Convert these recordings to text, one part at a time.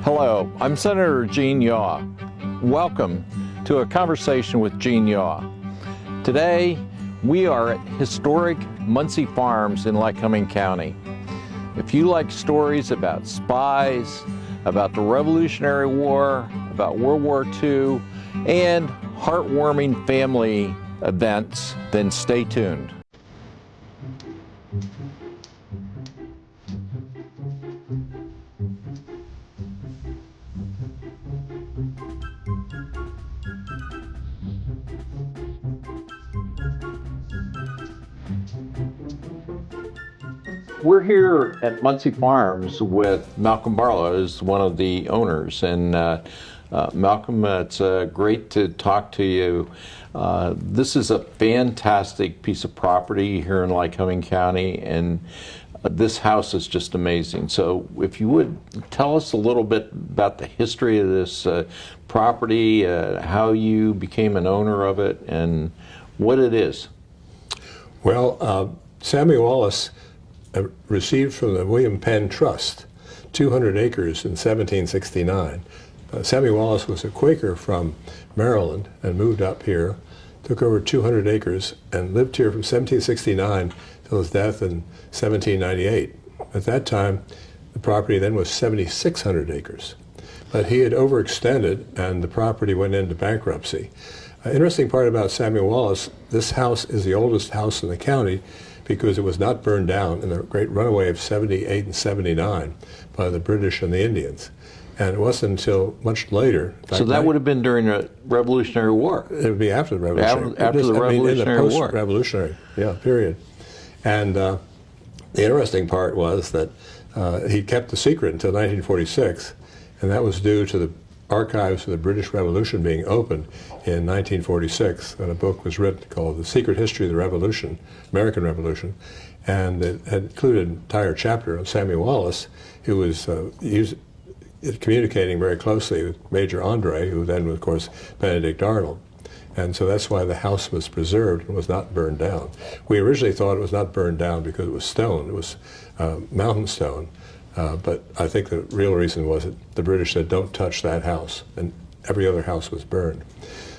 Hello, I'm Senator Gene Yaw. Welcome to a conversation with Gene Yaw. Today, we are at historic Muncy Farms in Lycoming County. If you like stories about spies, about the Revolutionary War, about World War II, and heartwarming family events, then stay tuned. We're here at Muncy Farms with Malcolm Barlow, who's one of the owners. And Malcolm, it's great to talk to you. This is a fantastic piece of property here in Lycoming County, and this house is just amazing. So if you would tell us a little bit about the history of this property, how you became an owner of it, and what it is. Well, Samuel Wallis received from the William Penn Trust 200 acres in 1769. Samuel Wallis was a Quaker from Maryland and moved up here, took over 200 acres, and lived here from 1769 till his death in 1798. At that time, the property then was 7,600 acres. But he had overextended, and the property went into bankruptcy. Interesting part about Samuel Wallis, this house is the oldest house in the county because it was not burned down in the Great Runaway of 78 and 79 by the British and the Indians. And it wasn't until much later. So that would have been during the Revolutionary War? It would be after the Revolutionary. After the Revolutionary War. In the post-Revolutionary, period. And the interesting part was that he kept the secret until 1946, and that was due to the archives of the British Revolution being opened in 1946, and a book was written called The Secret History of the Revolution, American Revolution, and it had included an entire chapter of Samuel Wallis, who was communicating very closely with Major Andre, who then was, of course, Benedict Arnold. And so that's why the house was preserved and was not burned down. We originally thought it was not burned down because it was stone. It was mountain stone. But I think the real reason was that the British said, don't touch that house, and every other house was burned.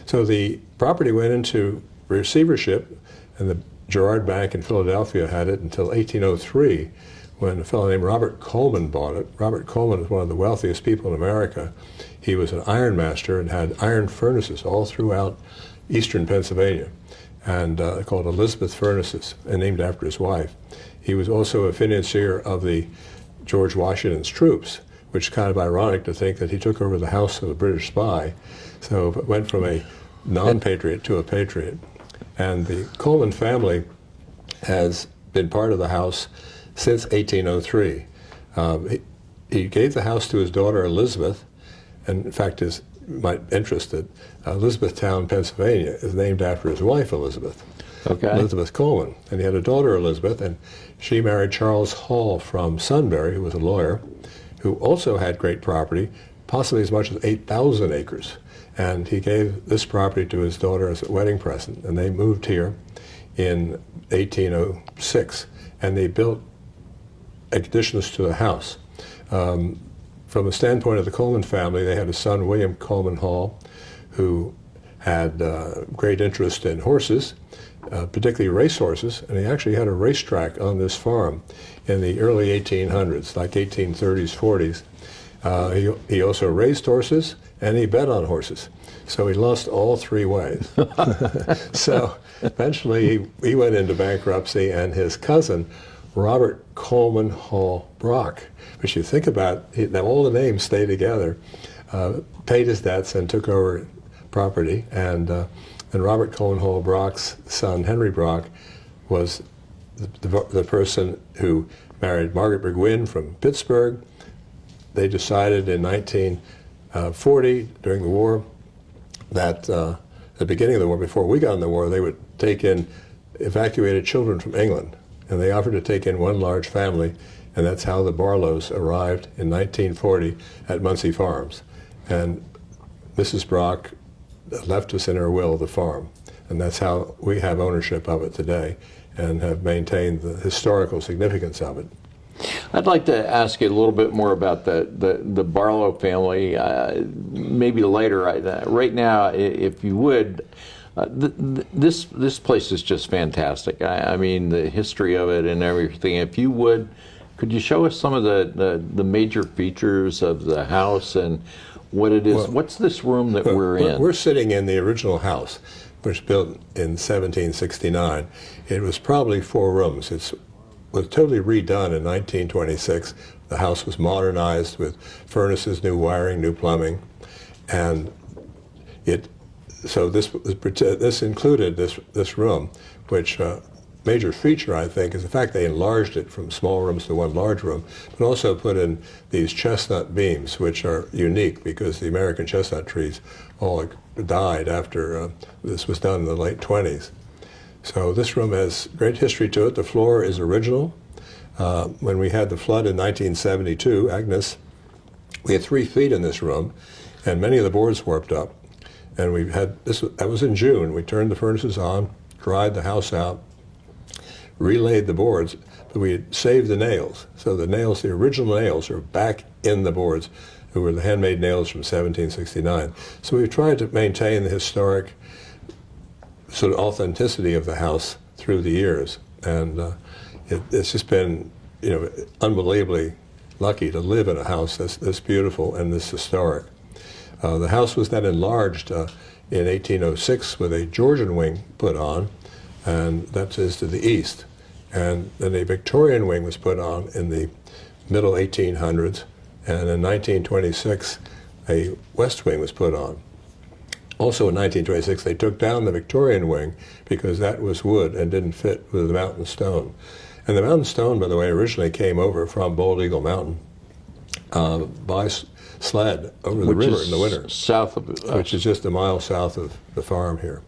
So the property went into receivership, and the Girard Bank in Philadelphia had it until 1803, when a fellow named Robert Coleman bought it. Robert Coleman was one of the wealthiest people in America. He was an iron master and had iron furnaces all throughout eastern Pennsylvania, and called Elizabeth Furnaces, and named after his wife. He was also a financier of the George Washington's troops, which is kind of ironic to think that he took over the house of a British spy. So it went from a non-patriot to a patriot. And the Coleman family has been part of the house since 1803. He gave the house to his daughter Elizabeth, and in fact, you might interest that Elizabethtown, Pennsylvania is named after his wife Elizabeth. Okay. Elizabeth Coleman. And he had a daughter, Elizabeth, and she married Charles Hall from Sunbury, who was a lawyer, who also had great property, possibly as much as 8,000 acres. And he gave this property to his daughter as a wedding present, and they moved here in 1806, and they built additions to the house. From the standpoint of the Coleman family, they had a son, William Coleman Hall, who had great interest in horses, particularly racehorses, and he actually had a racetrack on this farm in the early 1800s, like 1830s, 40s. He also raised horses, and he bet on horses. So he lost all three ways. So eventually he went into bankruptcy, and his cousin, Robert Coleman Hall Brock, which you think about, now all the names stay together, paid his debts and took over property, and Robert Coleman Hall Brock's son, Henry Brock, was the person who married Margaret Burgwyn from Pittsburgh. They decided in 1940, during the war, that at the beginning of the war, before we got in the war, they would take in evacuated children from England, and they offered to take in one large family, and that's how the Barlows arrived in 1940 at Muncy Farms. And Mrs. Brock left us in her will the farm, and that's how we have ownership of it today and have maintained the historical significance of it. I'd like to ask you a little bit more about the Barlow family, maybe later. Right now, if you would, this place is just fantastic. I mean, the history of it and everything. If you would, could you show us some of the major features of the house and what it is? What's this room that we're in? We're sitting in the original house, which was built in 1769. It was probably 4 rooms. It was totally redone in 1926. The house was modernized with furnaces, new wiring, new plumbing, and this included this room, which major feature, I think, is the fact they enlarged it from small rooms to one large room, but also put in these chestnut beams, which are unique because the American chestnut trees all died after this was done in the late 20s. So this room has great history to it. The floor is original. When we had the flood in 1972, Agnes, we had 3 feet in this room, and many of the boards warped up. And we had that was in June. We turned the furnaces on, dried the house out, relayed the boards, but we had saved the nails. So the nails, the original nails, are back in the boards, who were the handmade nails from 1769. So we've tried to maintain the historic sort of authenticity of the house through the years. And it's just been, unbelievably lucky to live in a house this beautiful and this historic. The house was then enlarged in 1806 with a Georgian wing put on, and that is to the east. And then a Victorian wing was put on in the middle 1800s, and in 1926 a west wing was put on. Also in 1926 they took down the Victorian wing because that was wood and didn't fit with the mountain stone. And the mountain stone, by the way, originally came over from Bald Eagle Mountain by sled over the river in the winter. South of which is just a mile south of the farm here.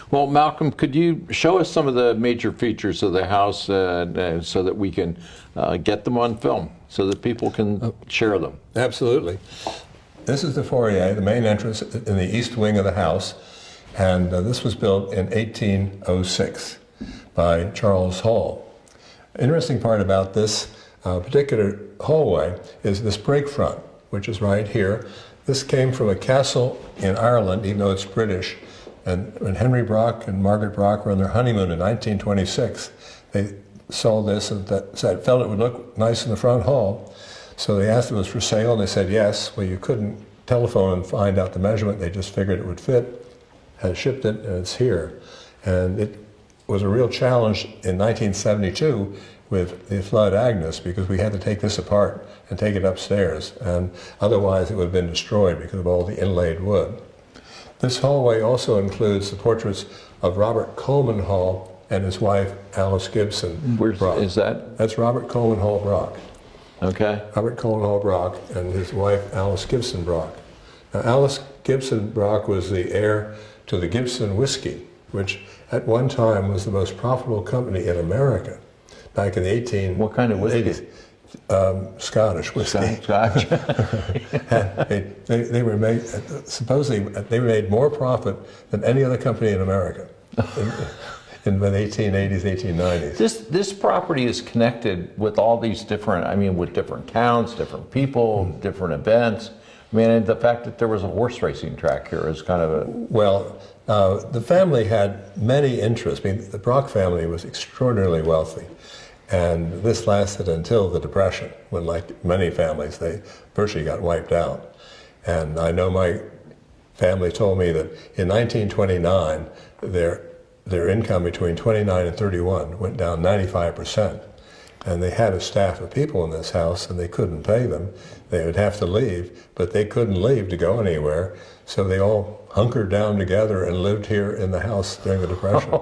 Well, Malcolm, could you show us some of the major features of the house so that we can get them on film, so that people can share them? Absolutely. This is the foyer, the main entrance in the east wing of the house, and this was built in 1806 by Charles Hall. Interesting part about this particular hallway is this break front, which is right here. This came from a castle in Ireland, even though it's British. And when Henry Brock and Margaret Brock were on their honeymoon in 1926, they saw this and felt it would look nice in the front hall. So they asked if it was for sale, and they said yes. Well, you couldn't telephone and find out the measurement. They just figured it would fit, had shipped it, and it's here. And it was a real challenge in 1972 with the flood Agnes, because we had to take this apart and take it upstairs, and otherwise it would have been destroyed because of all the inlaid wood. This hallway also includes the portraits of Robert Coleman Hall and his wife Alice Gibson. Where Brock. is that? That's Robert Coleman Hall Brock. Okay. Robert Coleman Hall Brock and his wife Alice Gibson Brock. Now, Alice Gibson Brock was the heir to the Gibson whiskey, which at one time was the most profitable company in America back in the 1880s. What kind of whiskey? Scottish whiskey. Scotch. they were made, supposedly they made more profit than any other company in America in the 1880s, 1890s. This property is connected with all these different, with different towns, different people, different events. And the fact that there was a horse racing track here is kind of a... Well, the family had many interests. The Brock family was extraordinarily wealthy. And this lasted until the Depression, when, like many families, they virtually got wiped out. And I know my family told me that in 1929, their income between 29 and 31 went down 95%. And they had a staff of people in this house, and they couldn't pay them. They would have to leave, but they couldn't leave to go anywhere. So they all hunkered down together and lived here in the house during the Depression.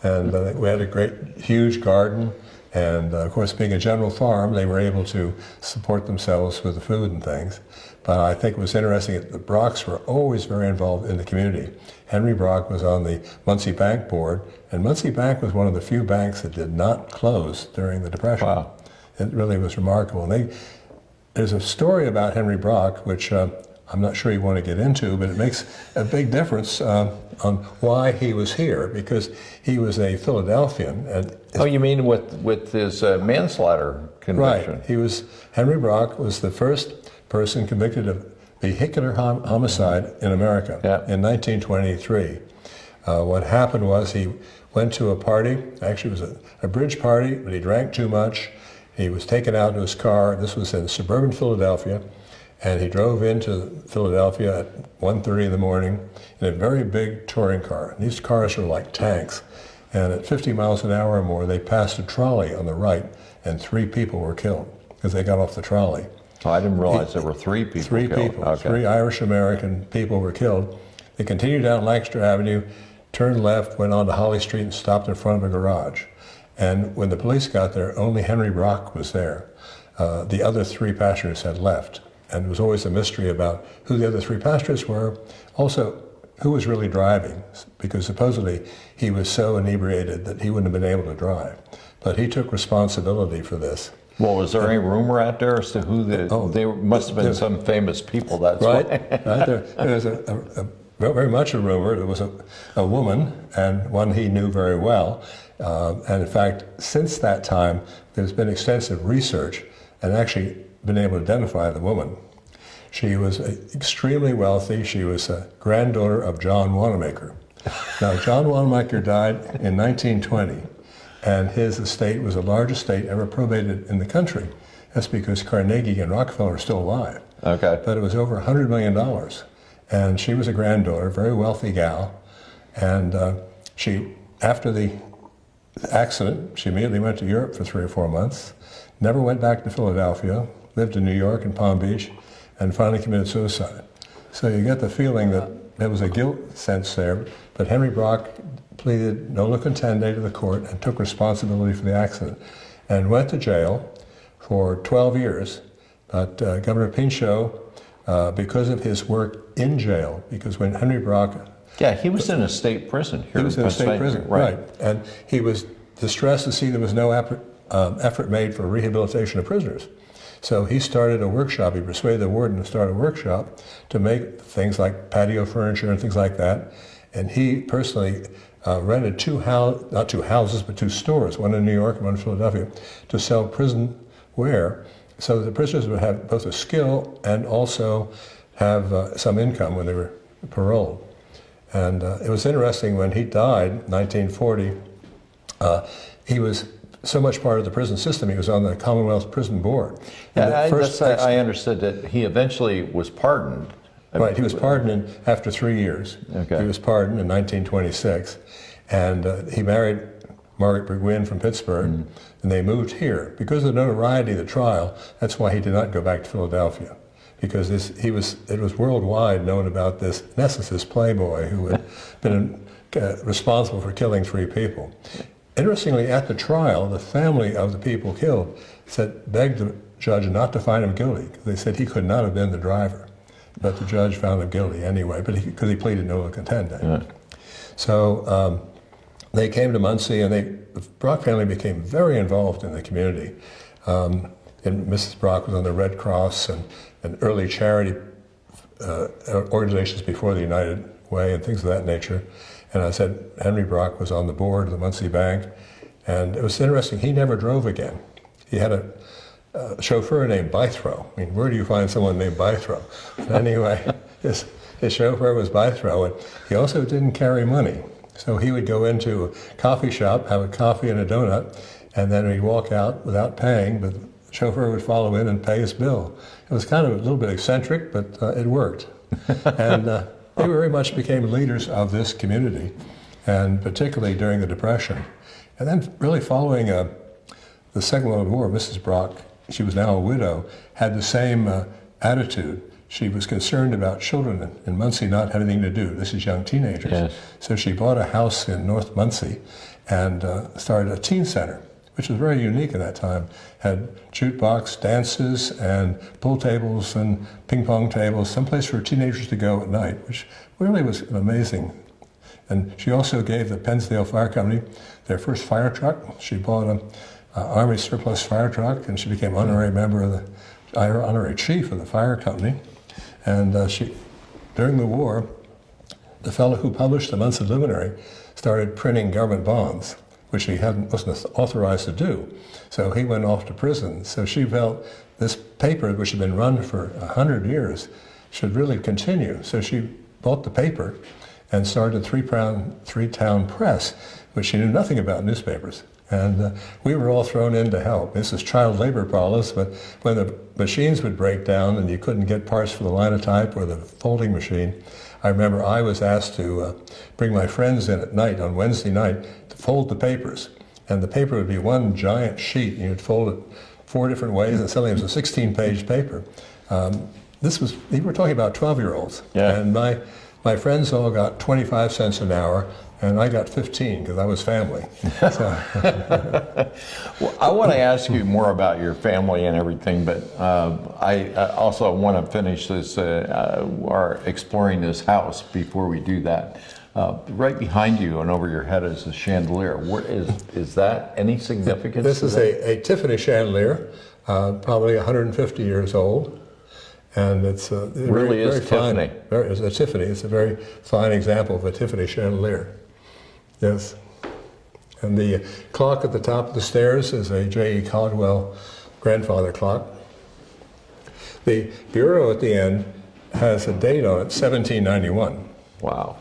And we had a great, huge garden. And of course, being a general farm, they were able to support themselves with the food and things. But I think it was interesting that the Brocks were always very involved in the community. Henry Brock was on the Muncy Bank board, and Muncy Bank was one of the few banks that did not close during the Depression. Wow. It really was remarkable. And there's a story about Henry Brock, which I'm not sure you want to get into, but it makes a big difference on why he was here, because he was a Philadelphian. And Oh, you mean with his manslaughter conviction? Right. Henry Brock was the first person convicted of vehicular homicide in America in 1923. What happened was he went to a party. Actually, it was a bridge party, but he drank too much. He was taken out to his car. This was in suburban Philadelphia. And he drove into Philadelphia at 1:30 in the morning in a very big touring car. And these cars were like tanks. And at 50 miles an hour or more, they passed a trolley on the right, and 3 people were killed because they got off the trolley. Oh, I didn't realize there were 3 people Three killed. people. Okay. 3 Irish-American people were killed. They continued down Lancaster Avenue, turned left, went on to Holly Street, and stopped in front of a garage. And when the police got there, only Henry Brock was there. The other 3 passengers had left. And there was always a mystery about who the other 3 passengers were. Also, who was really driving, because supposedly he was so inebriated that he wouldn't have been able to drive. But he took responsibility for this. Well, was there any rumor out there as to who they must have been some famous people, that's right? why. Right. There was very much a rumor. There was a woman, and one he knew very well. And in fact, since that time, there's been extensive research and actually been able to identify the woman. She was extremely wealthy. She was a granddaughter of John Wanamaker. Now, John Wanamaker died in 1920, and his estate was the largest estate ever probated in the country. That's because Carnegie and Rockefeller are still alive. Okay. But it was over $100 million. And she was a granddaughter, very wealthy gal. And after the accident, she immediately went to Europe for 3 or 4 months, never went back to Philadelphia, lived in New York and Palm Beach, and finally committed suicide. So you get the feeling that there was a guilt sense there, but Henry Brock pleaded nolo contendere to the court and took responsibility for the accident and went to jail for 12 years. But Governor Pinchot, because of his work in jail, because when Henry Brock... Yeah, he was in a state prison here. He was in a state prison, right. And he was distressed to see there was no effort made for rehabilitation of prisoners. So he started a workshop. He persuaded the warden to start a workshop to make things like patio furniture and things like that. And he personally rented 2 houses, but 2 stores, one in New York and one in Philadelphia, to sell prison wear, so that the prisoners would have both a skill and also have some income when they were paroled. And it was interesting, when he died in 1940, he was so much part of the prison system. He was on the Commonwealth Prison Board. Yeah, I understood that he eventually was pardoned. Right, he was pardoned after 3 years. Okay. He was pardoned in 1926, and he married Margaret Burgwyn from Pittsburgh, and they moved here. Because of the notoriety of the trial, that's why he did not go back to Philadelphia, because it was worldwide known about this Nessus playboy who had been responsible for killing 3 people. Interestingly, at the trial, the family of the people killed begged the judge not to find him guilty. They said he could not have been the driver. But the judge found him guilty anyway, because he pleaded nolo contendere. Yeah. So they came to Muncy, and the Brock family became very involved in the community. And Mrs. Brock was on the Red Cross and early charity organizations before the United Way and things of that nature. And I said Henry Brock was on the board of the Muncy Bank. And it was interesting, he never drove again. He had a chauffeur named Bythrow. I mean, where do you find someone named Bythrow? Anyway, his chauffeur was Bythrow, and he also didn't carry money. So he would go into a coffee shop, have a coffee and a donut, and then he'd walk out without paying, but the chauffeur would follow in and pay his bill. It was kind of a little bit eccentric, but it worked. And they very much became leaders of this community, and particularly during the Depression. And then really following the Second World War, Mrs. Brock, she was now a widow, had the same attitude. She was concerned about children in Muncy not having anything to do. This is young teenagers. Yes. So she bought a house in North Muncy and started a teen center, which was very unique at that time. Had jukebox, dances, and pool tables and ping pong tables, someplace for teenagers to go at night, which really was amazing. And she also gave the Pennsdale Fire Company their first fire truck. She bought an Army surplus fire truck, and she became honorary member of honorary chief of the fire company. And during the war, the fellow who published the Muncy Luminary started printing government bonds, which he wasn't authorized to do. So he went off to prison. So she felt this paper, which had been run for 100 years, should really continue. So she bought the paper and started Three-Town Press, which she knew nothing about newspapers. And we were all thrown in to help. This is child labor problems, but when the machines would break down and you couldn't get parts for the linotype or the folding machine, I remember I was asked to bring my friends in at night, on Wednesday night, to fold the papers. And the paper would be one giant sheet, and you'd fold it 4 different ways, and suddenly it was a 16-page paper. We were talking about 12-year-olds. Yeah. And my friends all got 25 cents an hour, and I got 15 because I was family. Well, I want to ask you more about your family and everything, but I also want to finish this, or exploring this house before we do that. Right behind you and over your head is a chandelier. Is that any significance? This is a Tiffany chandelier, probably 150 years old. And it's really very Tiffany. Fine. It's a Tiffany. It's a very fine example of a Tiffany chandelier. Yes. And the clock at the top of the stairs is a J.E. Caldwell grandfather clock. The bureau at the end has a date on it, 1791. Wow.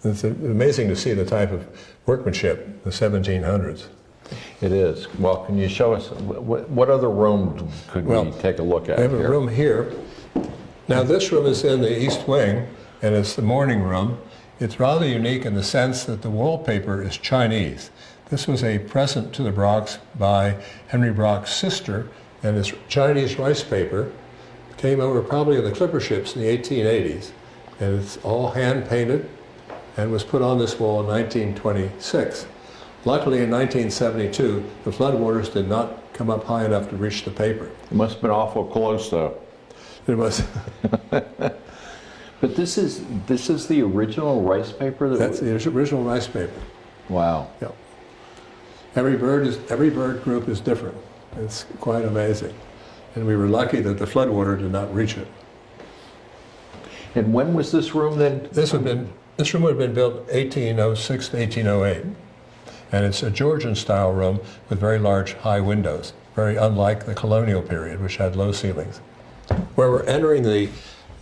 It's amazing to see the type of workmanship, the 1700s. It is. Well, can you show us, what other room could we take a look at? We have here? a room here. Now this room is in the east wing, and it's the morning room. It's rather unique in the sense that the wallpaper is Chinese. This was a present to the Brocks by Henry Brock's sister, and this Chinese rice paper came over probably in the clipper ships in the 1880s, and it's all hand-painted and was put on this wall in 1926. Luckily, in 1972, the floodwaters did not come up high enough to reach the paper. It must have been awful close, though. It was. But this is the original rice paper? That's the original rice paper. Wow. Yeah. Every bird group is different. It's quite amazing. And we were lucky that the floodwater did not reach it. And when was this room then? This room would have been built 1806 to 1808. And it's a Georgian-style room with very large, high windows, very unlike the colonial period, which had low ceilings. Where we're entering the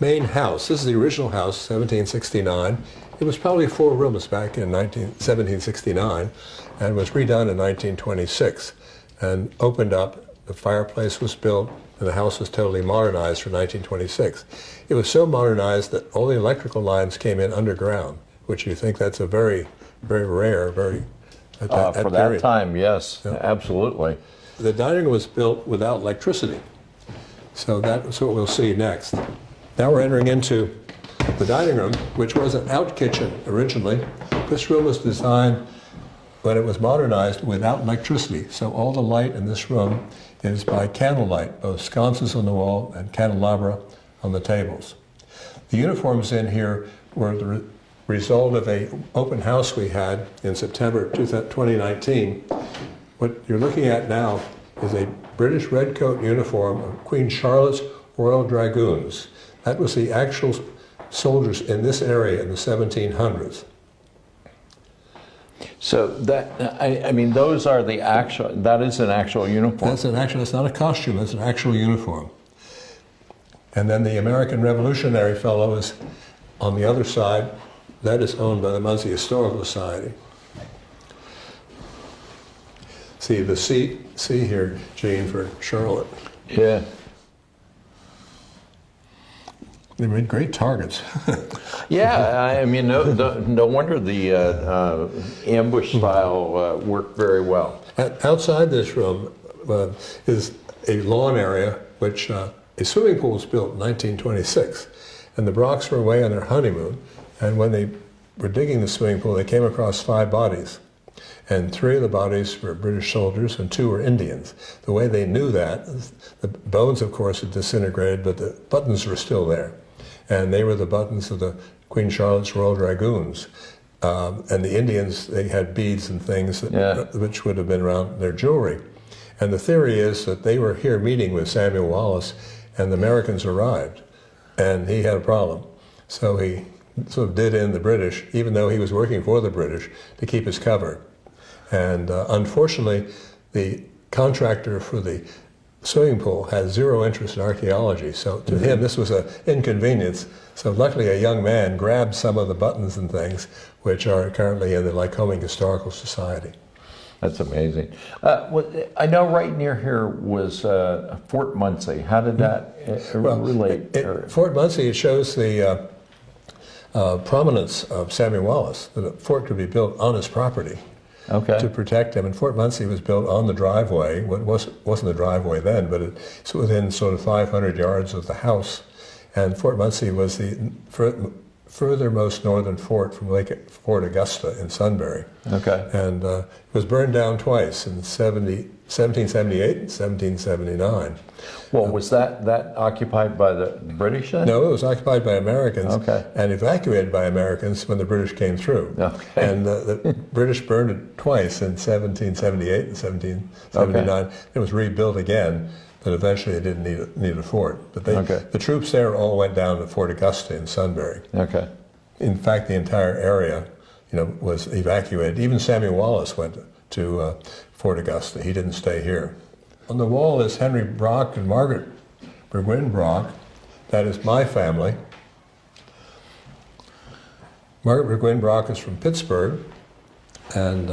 main house, this is the original house, 1769. It was probably 4 rooms back in 1769 and was redone in 1926 and opened up. The fireplace was built and the house was totally modernized for 1926. It was so modernized that all the electrical lines came in underground, which you think that's a very, very rare, for that time, yes, yeah. Absolutely. The dining room was built without electricity. So that's what we'll see next. Now we're entering into the dining room, which was an out kitchen originally. This room was designed when it was modernized without electricity. So all the light in this room is by candlelight, both sconces on the wall and candelabra on the tables. The uniforms in here were the result of an open house we had in September 2019. What you're looking at now is a British redcoat uniform of Queen Charlotte's Royal Dragoons. That was the actual soldiers in this area in the 1700s. So that, I mean, those are the actual, that is an actual uniform. That's not a costume, that's an actual uniform. And then the American Revolutionary Fellow is on the other side. That is owned by the Muncy Historical Society. See the C here, Gene, for Charlotte. Yeah. They made great targets. Yeah, I mean, no wonder the ambush style worked very well. Outside this room is a lawn area, which a swimming pool was built in 1926. And the Brocks were away on their honeymoon. And when they were digging the swimming pool, they came across 5 bodies. And 3 of the bodies were British soldiers and 2 were Indians. The way they knew that, the bones, of course, had disintegrated, but the buttons were still there. And they were the buttons of the Queen Charlotte's Royal Dragoons. And the Indians, they had beads and things that, which would have been around their jewelry. And the theory is that they were here meeting with Samuel Wallis, and the Americans arrived. and he had a problem. So he sort of did in the British, even though he was working for the British, to keep his cover. And unfortunately, the contractor for the swimming pool had zero interest in archaeology, so to him this was an inconvenience. So luckily a young man grabbed some of the buttons and things which are currently in the Lycoming Historical Society. That's amazing. I know right near here was Fort Muncy. How did that relate? Fort Muncy, it shows the prominence of Samuel Wallis, that a fort could be built on his property. Okay. To protect him. And Fort Muncy was built on the driveway. Well, it wasn't a driveway then, but it's within sort of 500 yards of the house. And Fort Muncy was the furthermost northern fort from Fort Augusta in Sunbury. Okay. And it was burned down twice in 1778 and 1779. Well, was that occupied by the British then? No, it was occupied by Americans and evacuated by Americans when the British came through. Okay. And the British burned it twice in 1778 and 1779. Okay. It was rebuilt again, but eventually it didn't need a fort. But the troops there all went down to Fort Augusta in Sunbury. Okay. In fact, the entire area, was evacuated. Even Samuel Wallis went to Fort Augusta. He didn't stay here. On the wall is Henry Brock and Margaret Burgwyn Brock. That is my family. Margaret Burgwyn Brock is from Pittsburgh, and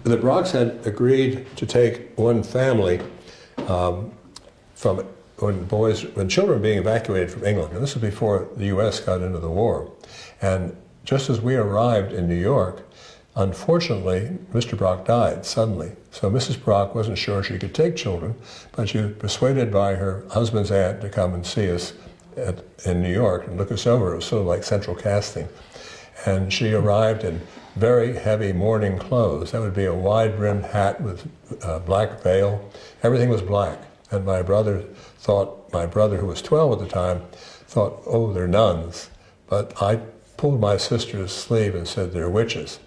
the Brocks had agreed to take one family from when children were being evacuated from England, and this was before the U.S. got into the war. And just as we arrived in New York, unfortunately, Mr. Brock died suddenly. So Mrs. Brock wasn't sure she could take children, but she was persuaded by her husband's aunt to come and see us in New York and look us over. It was sort of like central casting. And she arrived in very heavy mourning clothes. That would be a wide-brimmed hat with a black veil. Everything was black. And my brother, who was 12 at the time, thought, oh, they're nuns. But I pulled my sister's sleeve and said, they're witches.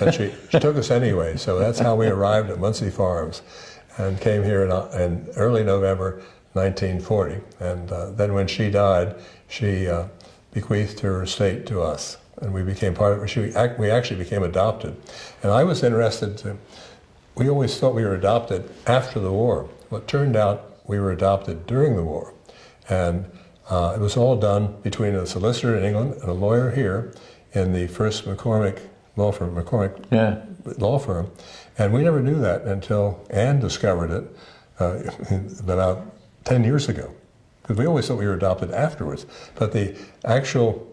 But she took us anyway, so that's how we arrived at Muncy Farms and came here in early November 1940. And then when she died, she bequeathed her estate to us, and we became part of it. We actually became adopted. And I was interested we always thought we were adopted after the war. Well, it turned out we were adopted during the war. And it was all done between a solicitor in England and a lawyer here in the first McCormick law firm, law firm. And we never knew that until Anne discovered it about 10 years ago. Because we always thought we were adopted afterwards. But the actual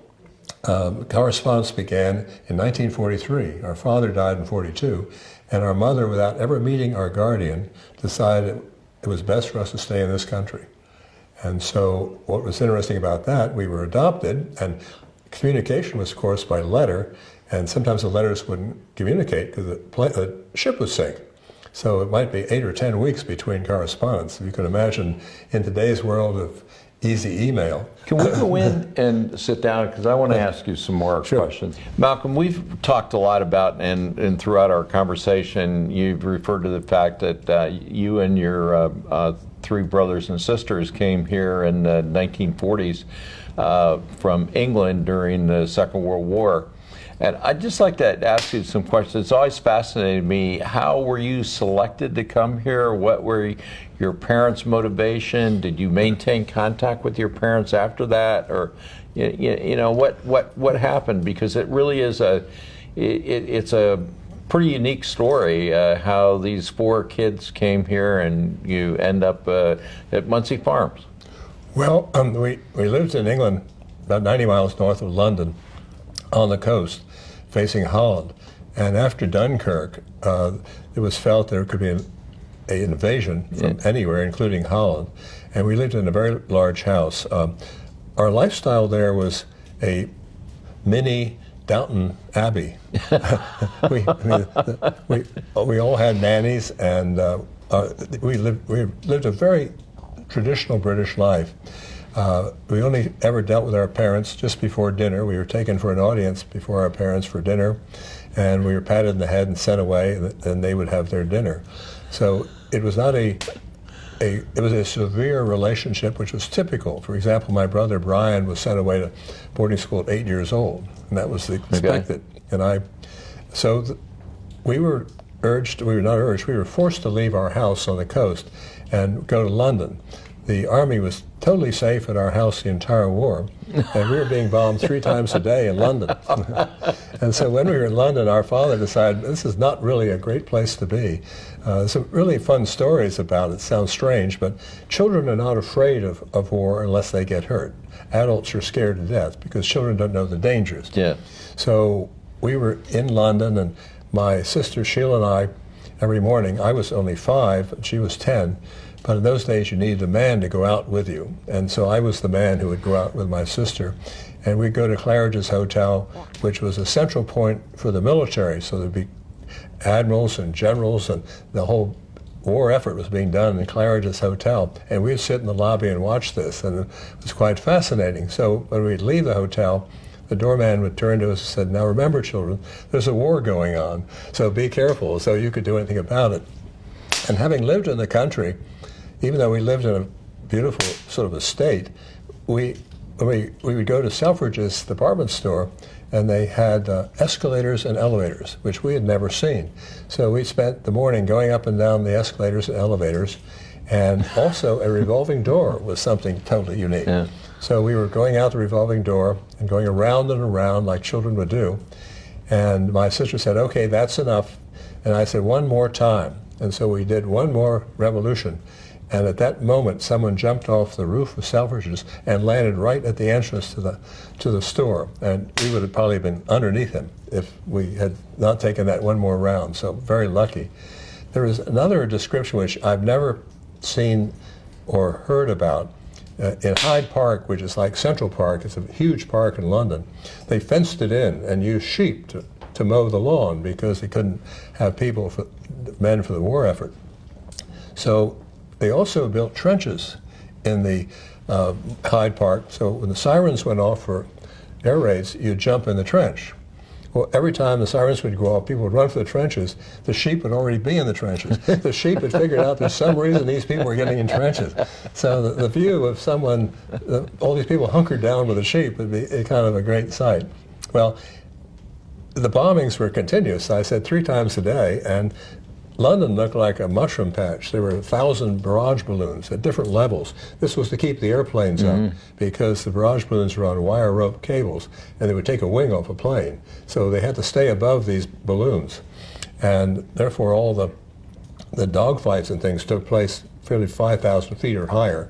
correspondence began in 1943. Our father died in 42. And our mother, without ever meeting our guardian, decided it was best for us to stay in this country. And so what was interesting about that, we were adopted, and communication was, of course, by letter, and sometimes the letters wouldn't communicate because the ship would sink. So it might be 8 or 10 weeks between correspondence. You can imagine in today's world of easy email. Can we go in and sit down, because I want to ask you some more questions. Malcolm, we've talked a lot about, and throughout our conversation, you've referred to the fact that you and your 3 brothers and sisters came here in the 1940s from England during the Second World War. And I'd just like to ask you some questions. It's always fascinated me. How were you selected to come here? What were your parents' motivation? Did you maintain contact with your parents after that, or what happened? Because it really is it's a pretty unique story how these 4 kids came here and you end up at Muncy Farms. Well, we lived in England, about 90 miles north of London, on the coast, facing Holland. And after Dunkirk, it was felt there could be an invasion from anywhere, including Holland. And we lived in a very large house. Our lifestyle there was a mini Downton Abbey. we all had nannies, and we lived a very traditional British life. We only ever dealt with our parents just before dinner. We were taken for an audience before our parents for dinner, and we were patted in the head and sent away, and they would have their dinner. So it was not a it was a severe relationship, which was typical. For example, my brother Brian was sent away to boarding school at 8 years old, and that was the expected. And we were forced to leave our house on the coast and go to London. The Army was totally safe at our house the entire war, and we were being bombed 3 times a day in London. And so when we were in London, our father decided this is not really a great place to be. Some really fun stories about it. Sounds strange, but children are not afraid of war unless they get hurt. Adults are scared to death because children don't know the dangers. Yeah. So we were in London, and my sister Sheila and I, every morning, I was only 5, and she was 10, but in those days you needed a man to go out with you. And so I was the man who would go out with my sister. And we'd go to Claridge's Hotel, which was a central point for the military. So there'd be admirals and generals, and the whole war effort was being done in Claridge's Hotel. And we'd sit in the lobby and watch this, and it was quite fascinating. So when we'd leave the hotel, the doorman would turn to us and said, "Now remember, children, there's a war going on, so be careful," so you could do anything about it. And having lived in the country, even though we lived in a beautiful sort of estate, we would go to Selfridge's department store, and they had escalators and elevators, which we had never seen. So we spent the morning going up and down the escalators and elevators, and also a revolving door was something totally unique. Yeah. So we were going out the revolving door and going around and around like children would do. And my sister said, "Okay, that's enough." And I said, "One more time." And so we did one more revolution. And at that moment, someone jumped off the roof of Selfridge's and landed right at the entrance to the store. And we would have probably been underneath him if we had not taken that one more round. So very lucky. There is another description which I've never seen or heard about. In Hyde Park, which is like Central Park, it's a huge park in London, they fenced it in and used sheep to mow the lawn because they couldn't have men for the war effort. So they also built trenches in the Hyde Park. So when the sirens went off for air raids, you'd jump in the trench. Well, every time the sirens would go off, people would run for the trenches. The sheep would already be in the trenches. The sheep had figured out there's some reason these people were getting in trenches. So the view of all these people hunkered down with the sheep would be kind of a great sight. Well, the bombings were continuous, I said 3 times a day, and London looked like a mushroom patch. There were 1,000 barrage balloons at different levels. This was to keep the airplanes up because the barrage balloons were on wire rope cables, and they would take a wing off a plane. So they had to stay above these balloons. And therefore all the dogfights and things took place fairly 5,000 feet or higher.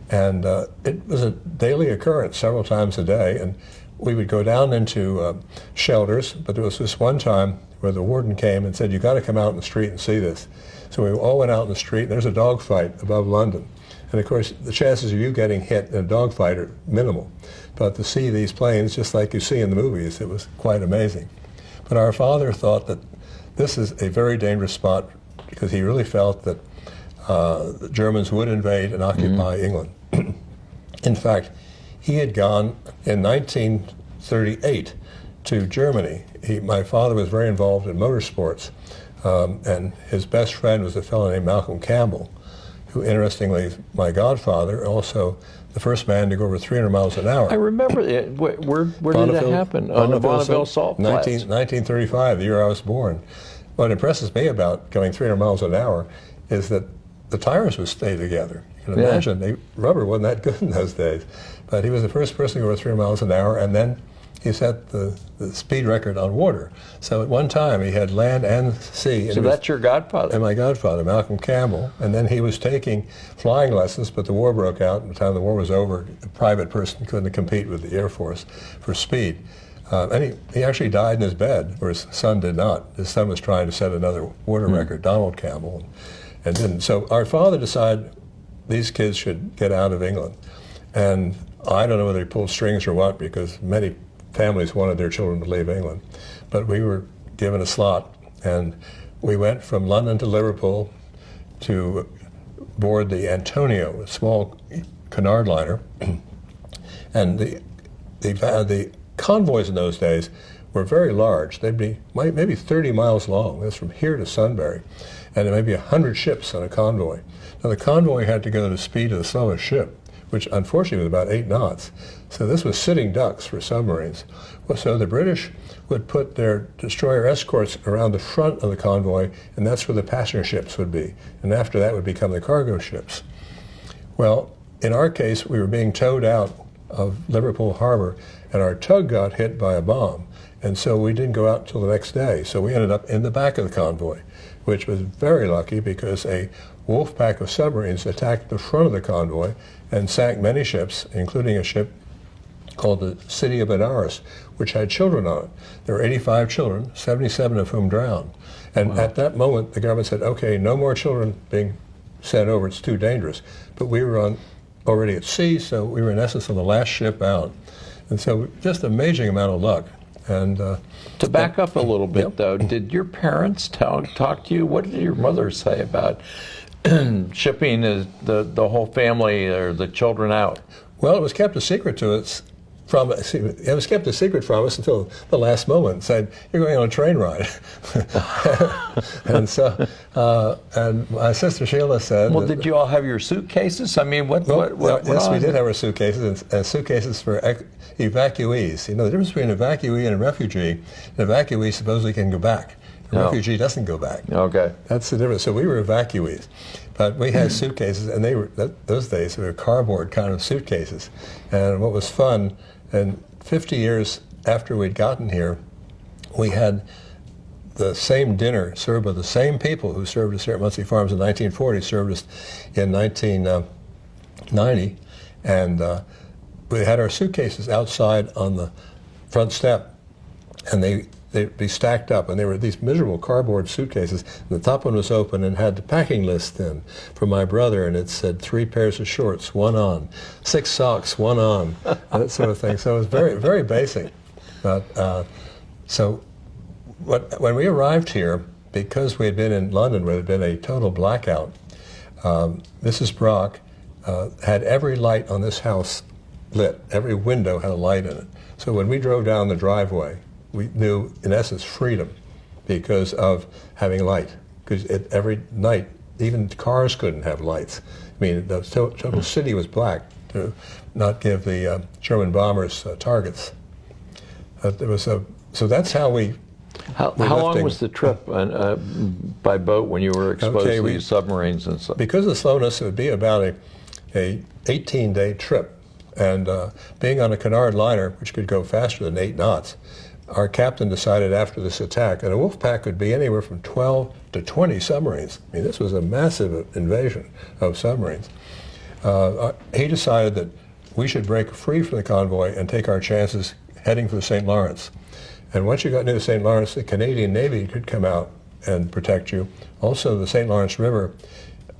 And it was a daily occurrence several times a day. And we would go down into shelters, but there was this one time where the warden came and said, "You got to come out in the street and see this." So we all went out in the street, and there's a dogfight above London. And of course, the chances of you getting hit in a dogfight are minimal. But to see these planes, just like you see in the movies, it was quite amazing. But our father thought that this is a very dangerous spot because he really felt that the Germans would invade and occupy England. In fact, he had gone in 1938 to Germany. My father was very involved in motorsports, and his best friend was a fellow named Malcolm Campbell, who interestingly is my godfather, also the first man to go over 300 miles an hour. I remember it. Where did that happen? On the Bonneville Salt Flats. 1935, the year I was born. What impresses me about going 300 miles an hour is that the tires would stay together. You can imagine, rubber wasn't that good in those days. But he was the first person to go over 300 miles an hour, and then he set the speed record on water. So at one time he had land and sea. So that's your godfather? And my godfather, Malcolm Campbell. And then he was taking flying lessons, but the war broke out. And by the time the war was over, a private person couldn't compete with the Air Force for speed. And he actually died in his bed, where his son did not. His son was trying to set another water record, Donald Campbell, and didn't. So our father decided these kids should get out of England. And I don't know whether he pulled strings or what, because many families wanted their children to leave England. But we were given a slot, and we went from London to Liverpool to board the Antonio, a small canard liner. And the convoys in those days were very large. They'd be maybe 30 miles long. That's from here to Sunbury. and there may be 100 ships on a convoy. Now the convoy had to go to the speed of the slowest ship, which unfortunately was about 8 knots. So this was sitting ducks for submarines. Well, so the British would put their destroyer escorts around the front of the convoy, and that's where the passenger ships would be. And after that would become the cargo ships. Well, in our case, we were being towed out of Liverpool Harbor, and our tug got hit by a bomb. And so we didn't go out until the next day. So we ended up in the back of the convoy, which was very lucky because a wolf pack of submarines attacked the front of the convoy and sank many ships, including a ship called the City of Benares, which had children on it. There were 85 children, 77 of whom drowned. And at that moment, the government said, okay, no more children being sent over, it's too dangerous. But we were already at sea, so we were in essence on the last ship out. And so just an amazing amount of luck. And to back up a little bit, though, did your parents talk to you? What did your mother say about shipping the whole family or the children out? Well, it was kept a secret to us. It was kept a secret from us until the last moment. Said, "You're going on a train ride," and so, and my sister Sheila said, "Well, did you all have your suitcases? I mean, what yes, we did have our suitcases, and suitcases for evacuees. You know, the difference between an evacuee and a refugee. An evacuee supposedly can go back. A refugee doesn't go back. Okay, that's the difference. So we were evacuees, but we had suitcases, and they were those days they were cardboard kind of suitcases. And what was fun. And 50 years after we'd gotten here, we had the same dinner served by the same people who served us here at Muncy Farms in 1940, served us in 1990. And we had our suitcases outside on the front step, and they'd be stacked up, and they were these miserable cardboard suitcases. And the top one was open and had the packing list in for my brother, and it said 3 pairs of shorts, 1 on, 6 socks, 1 on, that sort of thing. So it was very, very basic. But so when we arrived here, because we had been in London where there had been a total blackout, Mrs. Brock had every light on this house lit. Every window had a light in it. So when we drove down the driveway, we knew, in essence, freedom because of having light. Because every night, even cars couldn't have lights. I mean, the total city was black to not give the German bombers targets. So that's how we. How long was the trip by boat when you were exposed to these submarines and stuff? Because of the slowness, it would be about a 18-day trip. And being on a canard liner, which could go faster than 8 knots, our captain decided after this attack, and a wolf pack could be anywhere from 12 to 20 submarines. I mean, this was a massive invasion of submarines. He decided that we should break free from the convoy and take our chances heading for the St. Lawrence. And once you got near the St. Lawrence, the Canadian Navy could come out and protect you. Also, the St. Lawrence River,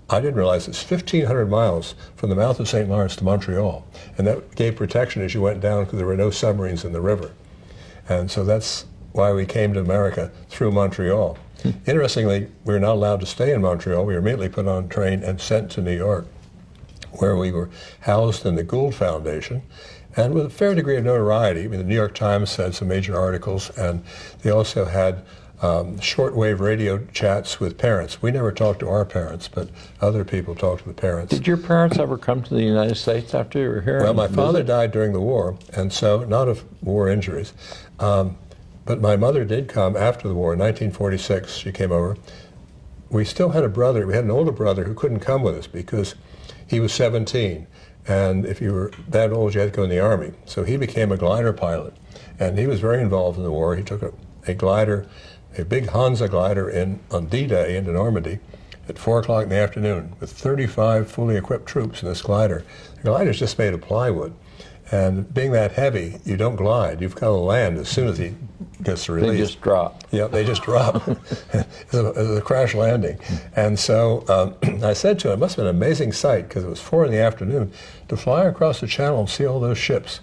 I didn't realize it's 1,500 miles from the mouth of St. Lawrence to Montreal. And that gave protection as you went down because there were no submarines in the river. And so that's why we came to America through Montreal. Interestingly, we were not allowed to stay in Montreal. We were immediately put on a train and sent to New York, where we were housed in the Gould Foundation, and with a fair degree of notoriety. I mean, the New York Times had some major articles, and they also had shortwave radio chats with parents. We never talked to our parents, but other people talked to the parents. Did your parents ever come to the United States after you were here? Well, my father died during the war, and so not of war injuries. But my mother did come after the war. In 1946, she came over. We still had a brother. We had an older brother who couldn't come with us because he was 17. And if you were that old, you had to go in the Army. So he became a glider pilot. And he was very involved in the war. He took a glider, a big Hansa glider on D-Day into Normandy at 4 o'clock in the afternoon with 35 fully equipped troops in this glider. The glider's just made of plywood. And being that heavy, you don't glide. You've got to land as soon as he gets released. They just drop. Yeah, they just drop. It's a crash landing. And so I said to him, it must have been an amazing sight, because it was 4 in the afternoon, to fly across the channel and see all those ships.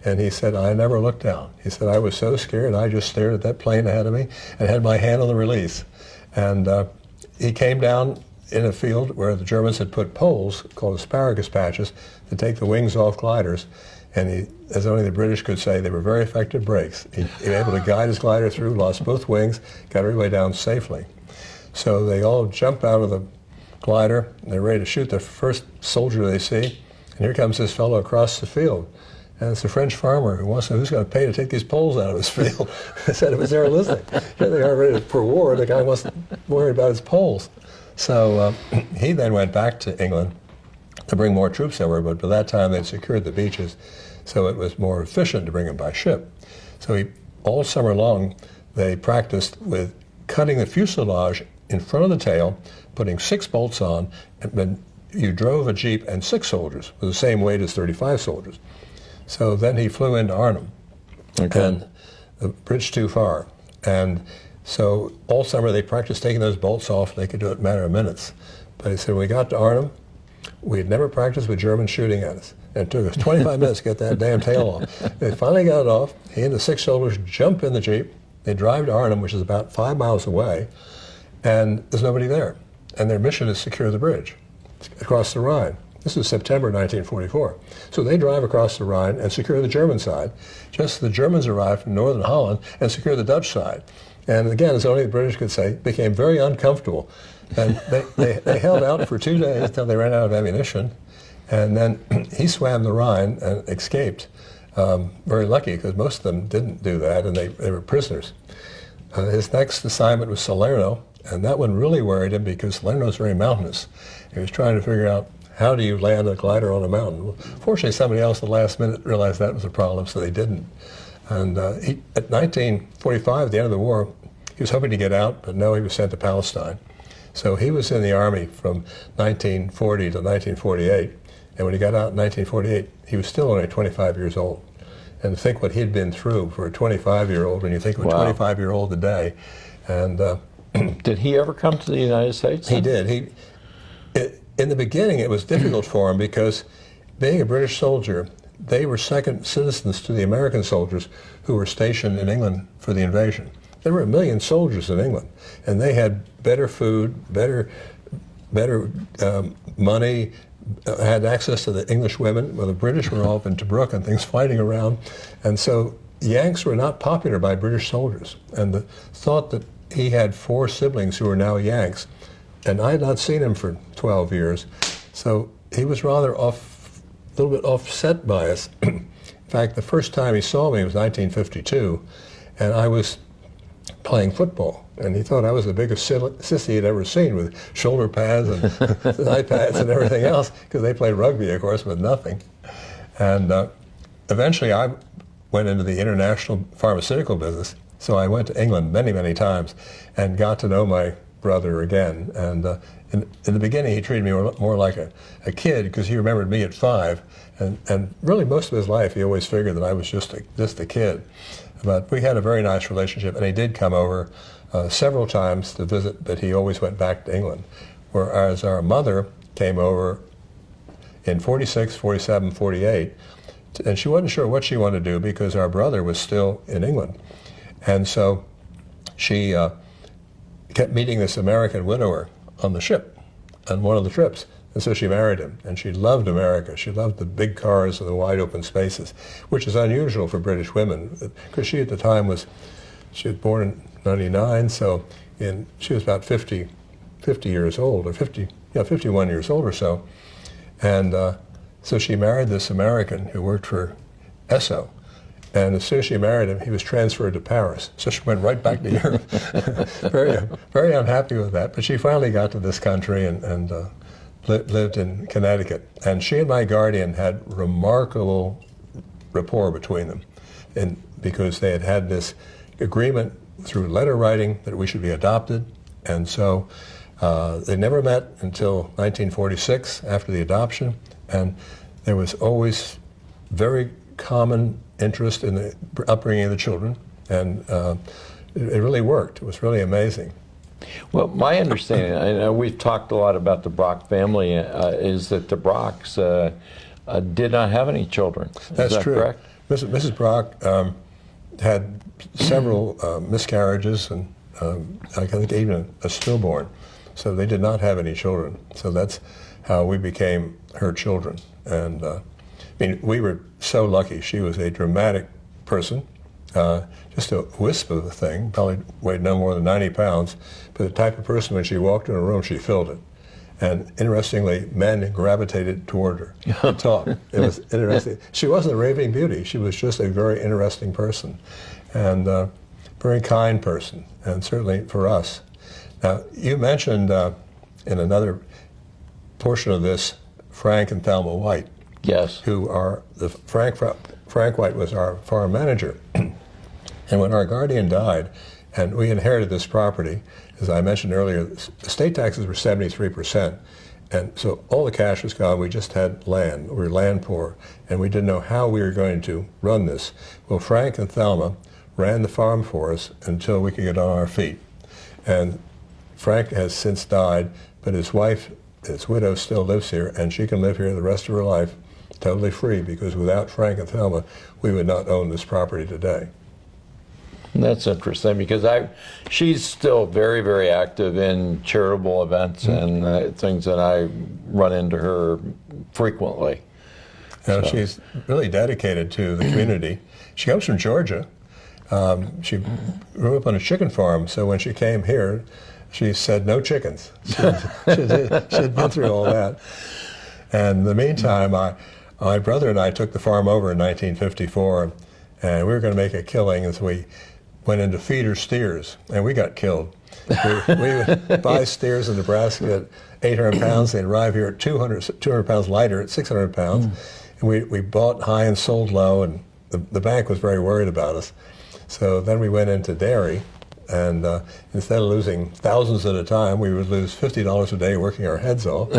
And he said, I never looked down. He said, I was so scared, I just stared at that plane ahead of me and had my hand on the release. And he came down in a field where the Germans had put poles, called asparagus patches, to take the wings off gliders. And he, as only the British could say, they were very effective brakes. He was able to guide his glider through, lost both wings, got everybody down safely. So they all jump out of the glider, and they're ready to shoot the first soldier they see. And here comes this fellow across the field. And it's a French farmer who wants to know who's going to pay to take these poles out of his field. I said it was there listening. Here they are ready for war. The guy wasn't worried about his poles. So he then went back to England to bring more troops over, but by that time they'd secured the beaches, so it was more efficient to bring them by ship. So all summer long, they practiced with cutting the fuselage in front of the tail, putting 6 bolts on, and then you drove a Jeep and 6 soldiers with the same weight as 35 soldiers. So then he flew into Arnhem, and the bridge too far. And so all summer they practiced taking those bolts off. They could do it in a matter of minutes. But he said, when we got to Arnhem, we had never practiced with Germans shooting at us. And it took us 25 minutes to get that damn tail off. They finally got it off. He and the 6 soldiers jump in the Jeep. They drive to Arnhem, which is about 5 miles away, and there's nobody there. And their mission is to secure the bridge across the Rhine. This is September 1944. So they drive across the Rhine and secure the German side, just as the Germans arrive from northern Holland and secure the Dutch side. And again, as only the British could say, became very uncomfortable. And they held out for 2 days until they ran out of ammunition. And then he swam the Rhine and escaped. Very lucky, because most of them didn't do that, and they were prisoners. His next assignment was Salerno, and that one really worried him because Salerno is very mountainous. He was trying to figure out, how do you land a glider on a mountain? Well, fortunately, somebody else at the last minute realized that was a problem, so they didn't. And at 1945, at the end of the war, he was hoping to get out, but no, he was sent to Palestine. So he was in the Army from 1940 to 1948, and when he got out in 1948, he was still only 25 years old. And to think what he'd been through for a 25-year-old, when you think of a 25-year-old today. And did he ever come to the United States? He did. In the beginning, it was difficult for him because, being a British soldier, they were second citizens to the American soldiers who were stationed in England for the invasion. There were 1 million soldiers in England, and they had better food, better money, had access to the English women, while the British were all up in Tobruk and things fighting around. And so Yanks were not popular by British soldiers. And the thought that he had 4 siblings who were now Yanks, and I had not seen him for 12 years, so he was rather a little bit offset by us. In fact, the first time he saw me was 1952, and I was playing football, and he thought I was the biggest sissy he'd ever seen, with shoulder pads and thigh pads and everything else, because they played rugby, of course, with nothing. And eventually I went into the international pharmaceutical business, so I went to England many, many times and got to know my brother again. And in the beginning, he treated me more like a kid, because he remembered me at 5, and really most of his life he always figured that I was just a kid. But we had a very nice relationship, and he did come over several times to visit, but he always went back to England. Whereas our mother came over in 46, 47, 48, and she wasn't sure what she wanted to do because our brother was still in England. And so she kept meeting this American widower on the ship on one of the trips. And so she married him, and she loved America. She loved the big cars and the wide open spaces, which is unusual for British women, because she at the time she was born in 99, so she was about 50 years old, or 51 years old or so. And so she married this American who worked for Esso. And as soon as she married him, he was transferred to Paris. So she went right back to Europe. Very, very unhappy with that. But she finally got to this country and lived in Connecticut. And she and my guardian had remarkable rapport between them, because they had had this agreement through letter writing that we should be adopted. And so they never met until 1946, after the adoption. And there was always very common interest in the upbringing of the children, and it really worked. It was really amazing. Well, my understanding, I know we've talked a lot about the Brock family, is that the Brocks did not have any children. That's that true. Correct? Mrs. Brock had several miscarriages, and I think even a stillborn. So they did not have any children. So that's how we became her children. And I mean, we were so lucky. She was a dramatic person, just a wisp of the thing, probably weighed no more than 90 pounds, but the type of person, when she walked in a room, she filled it. And interestingly, men gravitated toward her to talk. It was interesting. She wasn't a raving beauty. She was just a very interesting person, and very kind person, and certainly for us. Now, you mentioned in another portion of this, Frank and Thelma White. Yes. Who are Frank White was our farm manager, and when our guardian died, and we inherited this property, as I mentioned earlier, the state taxes were 73%, and so all the cash was gone. We just had land. We were land poor, and we didn't know how we were going to run this. Well, Frank and Thelma ran the farm for us until we could get on our feet, and Frank has since died, but his wife, his widow, still lives here, and she can live here the rest of her life totally free, because without Frank and Thelma, we would not own this property today. That's interesting, because she's still very, very active in charitable events and things that I run into her frequently. Now, she's really dedicated to the community. She comes from Georgia. She grew up on a chicken farm, so when she came here, she said no chickens. She had been through all that. And in the meantime, my brother and I took the farm over in 1954, and we were going to make a killing, and so we went into feeder steers, and we got killed. We would buy steers in Nebraska at 800 pounds. They'd arrive here at 200 pounds lighter at 600 pounds. And we bought high and sold low, and the bank was very worried about us. So then we went into dairy, and instead of losing thousands at a time, we would lose $50 a day working our heads off.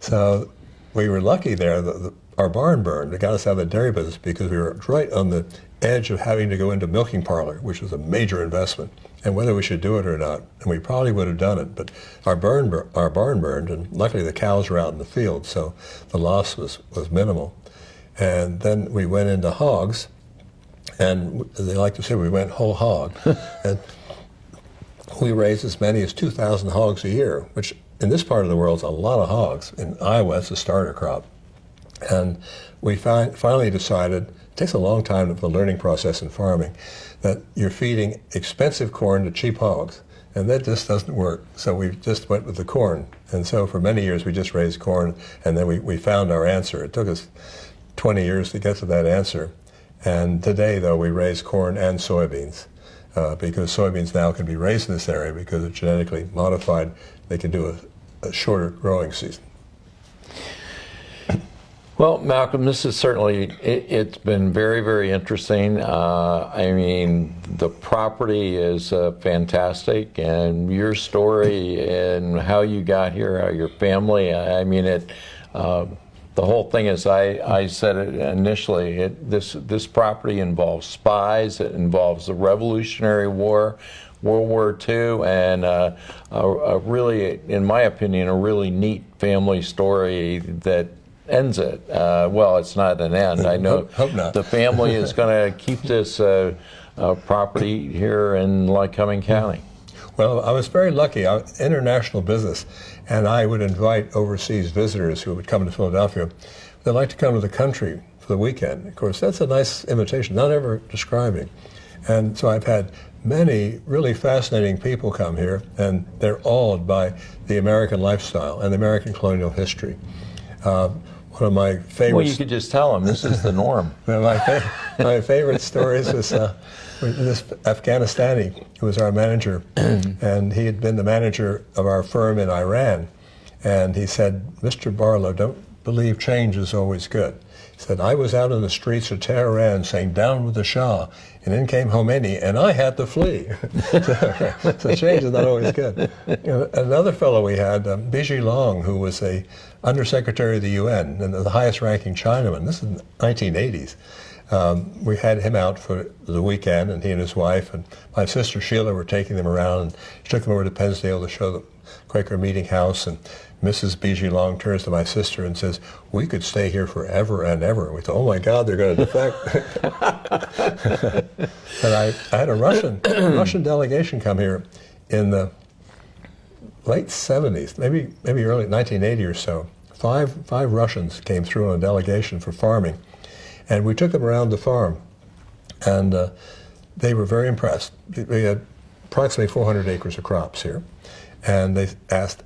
So we were lucky there. Our barn burned. It got us out of the dairy business because we were right on the edge of having to go into milking parlor, which was a major investment, and whether we should do it or not. And we probably would have done it, but our barn burned, and luckily the cows were out in the field, so the loss was minimal. And then we went into hogs, and they like to say we went whole hog. And we raised as many as 2,000 hogs a year, which in this part of the world is a lot of hogs. In Iowa, it's a starter crop. And we finally decided, it takes a long time for the learning process in farming, that you're feeding expensive corn to cheap hogs, and that just doesn't work. So we just went with the corn. And so for many years we just raised corn, and then we found our answer. It took us 20 years to get to that answer. And today, though, we raise corn and soybeans, because soybeans now can be raised in this area because it's genetically modified. They can do a shorter growing season. Well, Malcolm, this is certainly, it's been very, very interesting. I mean, the property is fantastic, and your story and how you got here, how your family, I mean, the whole thing is, I said it initially, this property involves spies, it involves the Revolutionary War, World War II, and a really, in my opinion, a really neat family story that ends it. Well, it's not an end. I know hope not. The family is going to keep this property here in Lycoming County. Well, I was very lucky. I was international business, and I would invite overseas visitors who would come to Philadelphia. They'd like to come to the country for the weekend. Of course, that's a nice invitation, not ever describing. And so I've had many really fascinating people come here, and they're awed by the American lifestyle and the American colonial history. One of my favorite... Well, you could just tell them this is the norm. My favorite stories was this Afghanistani who was our manager, and he had been the manager of our firm in Iran. And he said, "Mr. Barlow, don't believe change is always good." He said, "I was out in the streets of Tehran saying, 'Down with the Shah,' and in came Khomeini, and I had to flee." So change is not always good. You know, another fellow we had, Biji Long, who was a Undersecretary of the UN and the highest ranking Chinaman. This is in the 1980s. We had him out for the weekend, and he and his wife and my sister Sheila were taking them around, and she took them over to Pennsdale to show the Quaker Meeting House, and Mrs. Biji Long turns to my sister and says, "We could stay here forever and ever." And we thought, "Oh my God, they're going to defect." And I had a Russian delegation come here in the late 70s, maybe early 1980 or so. Five Russians came through on a delegation for farming, and we took them around the farm. And they were very impressed. We had approximately 400 acres of crops here. And they asked,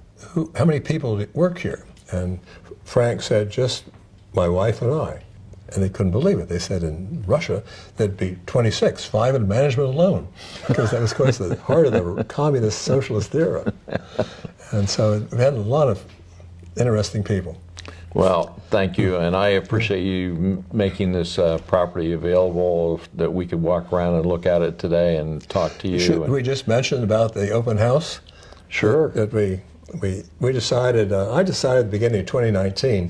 how many people work here? And Frank said, just my wife and I. And they couldn't believe it. They said in Russia, there'd be 26, 5 in management alone, because that was, of course, the heart of the communist socialist era. And so we had a lot of interesting people. Well, thank you, and I appreciate you making this property available that we could walk around and look at it today and talk to you. Should we just mention about the open house? Sure. That we decided, I decided at the beginning of 2019.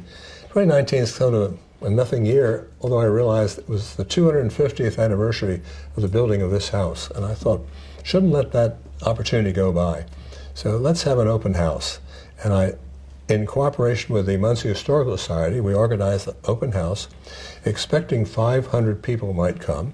2019 is sort of a nothing year, although I realized it was the 250th anniversary of the building of this house. And I thought, shouldn't let that opportunity go by. So let's have an open house. And in cooperation with the Muncy Historical Society, we organized an open house, expecting 500 people might come.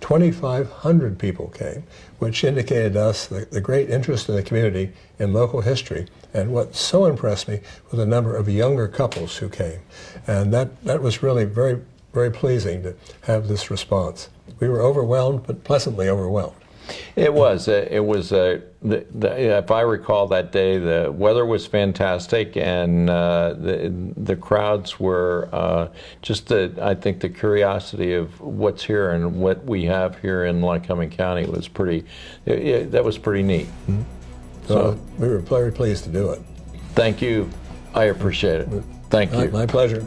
2,500 people came, which indicated to us the great interest in the community in local history. And what so impressed me was the number of younger couples who came. And that was really very, very pleasing to have this response. We were overwhelmed, but pleasantly overwhelmed. It was. If I recall that day, the weather was fantastic, and the crowds were I think the curiosity of what's here and what we have here in Lycoming County was pretty. That was pretty neat. Mm-hmm. So we were very pleased to do it. Thank you. I appreciate it. Thank you. My pleasure.